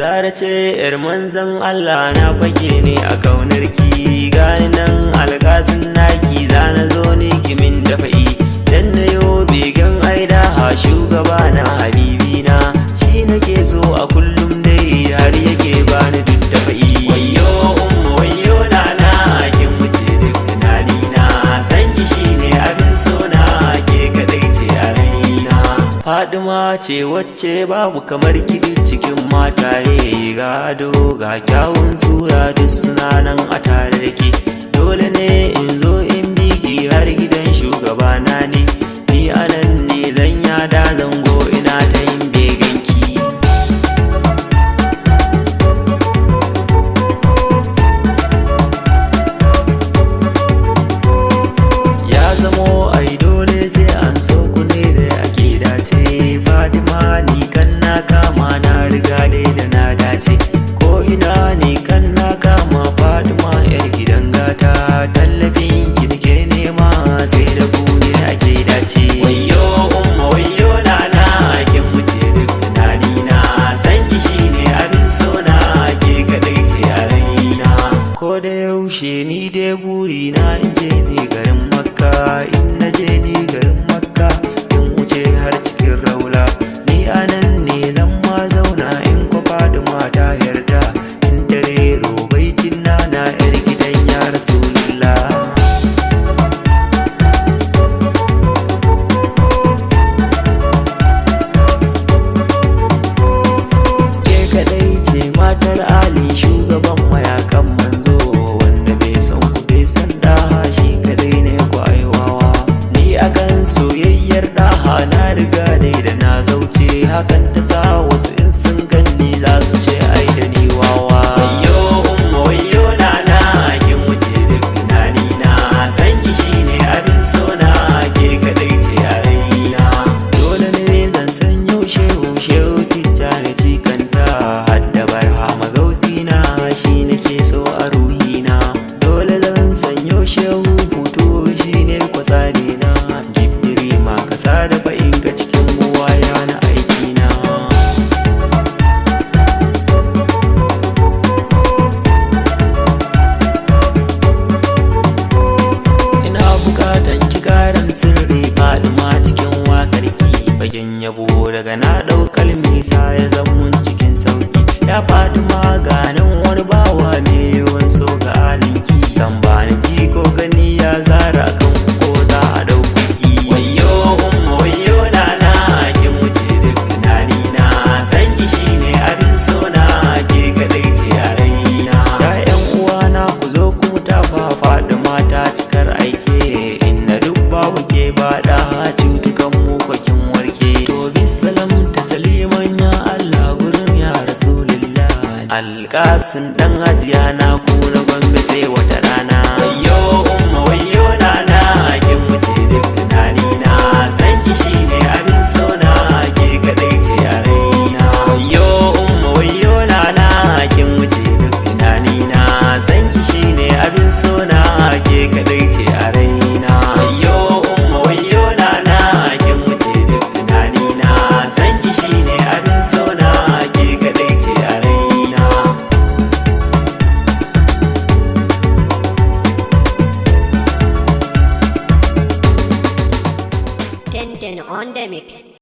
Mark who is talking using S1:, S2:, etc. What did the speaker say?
S1: Zara ce yar manzon Allah na fage ne a kaunarki, gani nan alƙasin naki zana zo ni kimin dafa'i, dan na yo begen aida ha shugaba na habibina, shi nake so a kullum dai har yake bani duk dafa'i. Wayyo umma wayyo nana kin wuce duk tunanina, sanki shine abin sona ke kadai ce a raina. Fadima ce wacce babu kamar ki cikin mataye, ga ado ga kyawun tsura duk suna nan a tare da ke, dole ne in zo in biki har gidan shugabana ne, ni anan ne zan yada zango ina ta yin beganki. Ya zamo ai dole sai an so ku ne da ake dace, Fadima ni kan na kama na riga dai da na dace, ko ina ne kan na kama Fadima yar gidan gata, tallafin ki nake nema sai da ku ne ake dace. Wayyo umma wayyo nana kin wuce duk tunanina, sanki shine abin sona ke kadai ce a raina. Ko da yaushe ni dai burina in je ni garin Makka, in na je ni garin Makka in wuce har cikin raula, ni anan ne zan ma zauna in ko Fadima ta yarda, in dare robaitin nana yar gidan ya Rasulullah. Ke kadai ce matar Ali shugaban mayakan manzo, wanda bai san ku bai san daha shi kadai ne ku aiwawa, ni akan soyayyar daha na riga dai da na zauce, hakan ta sa wasu in sun ganni za su ce ai da ni wawa. Wayyo umma wayyo nana kin wuce duk tunanina, sanki shine abin sona ke kadai ce a raina. Dole ne zan san yau shehu tijjani cikanta, hadda barhama gausina shi nake so a ruhina, dole zan san yau shehu hutu shine kwatsalina, gibiri ma kasa da fa'in ka cikin buwaya na aikina. Ina bukatan ki karin sirri Fadima cikin waƙarki, fagen yabo daga na ɗau kalmi sa ya zamun cikin sauki, ya Fadima ganin wani bawa mai yawan so ga halinki, san bani ji ko gani ya Zara kan ko za a ɗaukuki. Wayyo umma wayyo nana kin wuce duk tunanina, sanki shine abin sona ke kadai ce a raina. Ya ƴan uwana ku zo ku tafa Fadima ta cikar aike, inna duk babu ke bada cutukan mu kwakin warke, to bisalam ta saliman ya Allah gurin ya Rasulullah, alƙasin dan hajiya na ku na Gombe sai wata